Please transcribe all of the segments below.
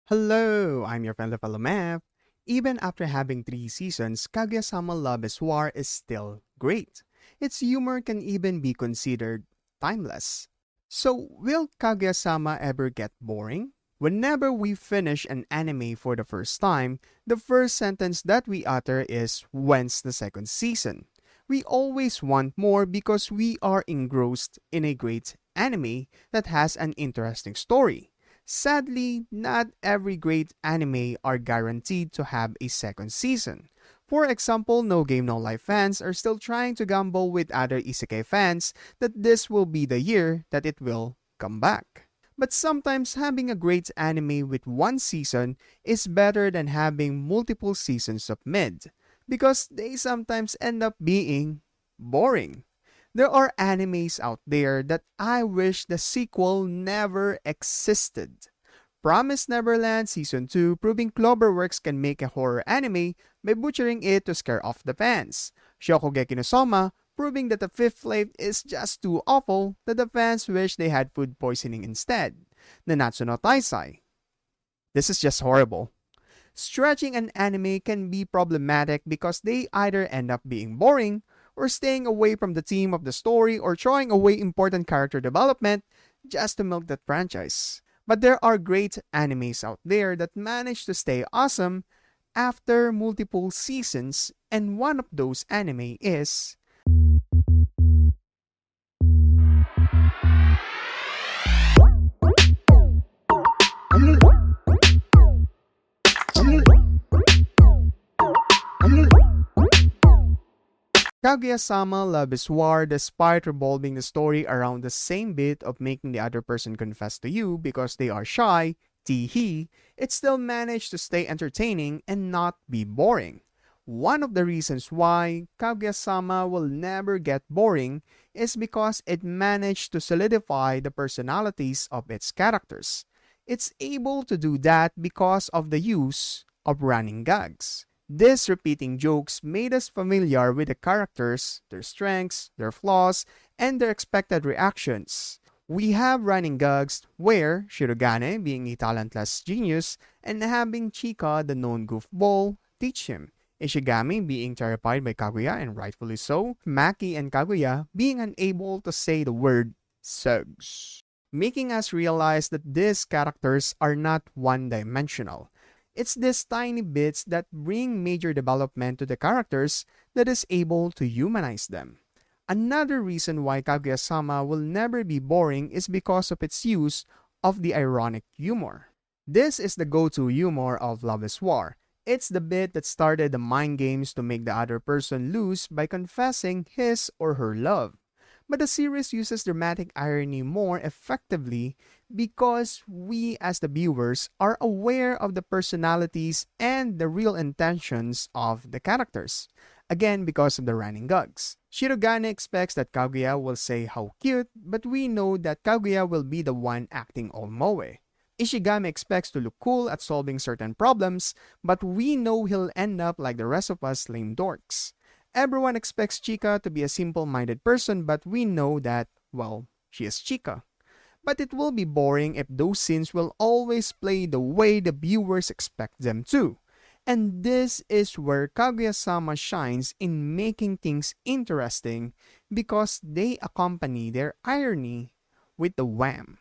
Hello, I'm your friendly fellow Mav. Even after having 3 seasons, Kaguya Sama Love is War is still great. Its humor can even be considered timeless. So, will Kaguya Sama ever get boring? Whenever we finish an anime for the first time, the first sentence that we utter is, "When's the second season?" We always want more because we are engrossed in a great anime that has an interesting story. Sadly, not every great anime are guaranteed to have a second season. For example, No Game No Life fans are still trying to gamble with other isekai fans that this will be the year that it will come back. But sometimes having a great anime with one season is better than having multiple seasons of mid, because they sometimes end up being boring. There are animes out there that I wish the sequel never existed. Promise Neverland Season 2 proving Cloverworks can make a horror anime by butchering it to scare off the fans. Shokugeki no Soma proving that the fifth flame is just too awful that the fans wish they had food poisoning instead. Nanatsu no Taisai. This is just horrible. Stretching an anime can be problematic because they either end up being boring, or staying away from the theme of the story, or throwing away important character development just to milk that franchise. But there are great animes out there that manage to stay awesome after multiple seasons, and one of those anime is Kaguya Sama Love is War. Despite revolving the story around the same bit of making the other person confess to you because they are shy, tee it still managed to stay entertaining and not be boring. One of the reasons why Kaguya Sama will never get boring is because it managed to solidify the personalities of its characters. It's able to do that because of the use of running gags. These repeating jokes made us familiar with the characters, their strengths, their flaws, and their expected reactions. We have running gags where Shirogane, being a talentless genius, and having Chika, the known goofball, teach him. Ishigami being terrified by Kaguya, and rightfully so. Maki and Kaguya being unable to say the word sugs, making us realize that these characters are not one-dimensional. It's these tiny bits that bring major development to the characters that is able to humanize them. Another reason why Kaguya-sama will never be boring is because of its use of the ironic humor. This is the go-to humor of Love is War. It's the bit that started the mind games to make the other person lose by confessing his or her love. But the series uses dramatic irony more effectively because we as the viewers are aware of the personalities and the real intentions of the characters. Again, because of the running gags. Shirogane expects that Kaguya will say how cute, but we know that Kaguya will be the one acting all moe. Ishigami expects to look cool at solving certain problems, but we know he'll end up like the rest of us lame dorks. Everyone expects Chika to be a simple-minded person, but we know that, well, she is Chika. But it will be boring if those scenes will always play the way the viewers expect them to. And this is where Kaguya-sama shines in making things interesting because they accompany their irony with the wham.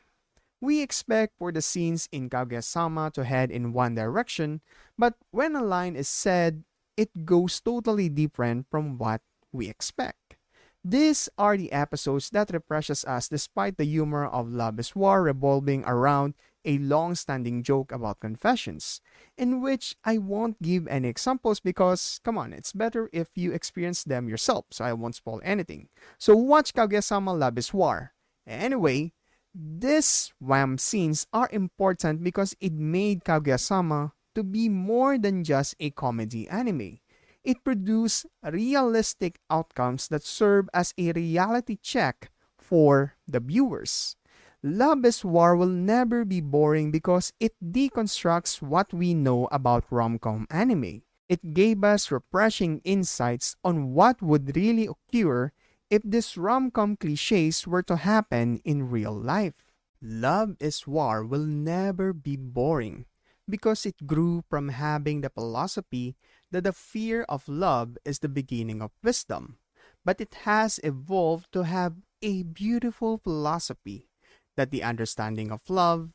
We expect for the scenes in Kaguya-sama to head in one direction, but when a line is said, it goes totally different from what we expect. These are the episodes that refreshes us despite the humor of Love is War revolving around a long-standing joke about confessions, in which I won't give any examples because, come on, it's better if you experience them yourself, so I won't spoil anything. So watch Kaguya-sama Love is War. Anyway, these wham scenes are important because it made Kaguya-sama to be more than just a comedy anime. It produced realistic outcomes that serve as a reality check for the viewers. Love is War will never be boring because it deconstructs what we know about rom-com anime. It gave us refreshing insights on what would really occur if these rom-com cliches were to happen in real life. Love is War will never be boring because it grew from having the philosophy that the fear of love is the beginning of wisdom, but it has evolved to have a beautiful philosophy that the understanding of love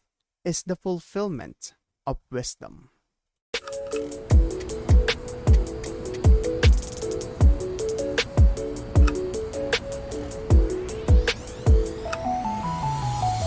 is the fulfillment of wisdom.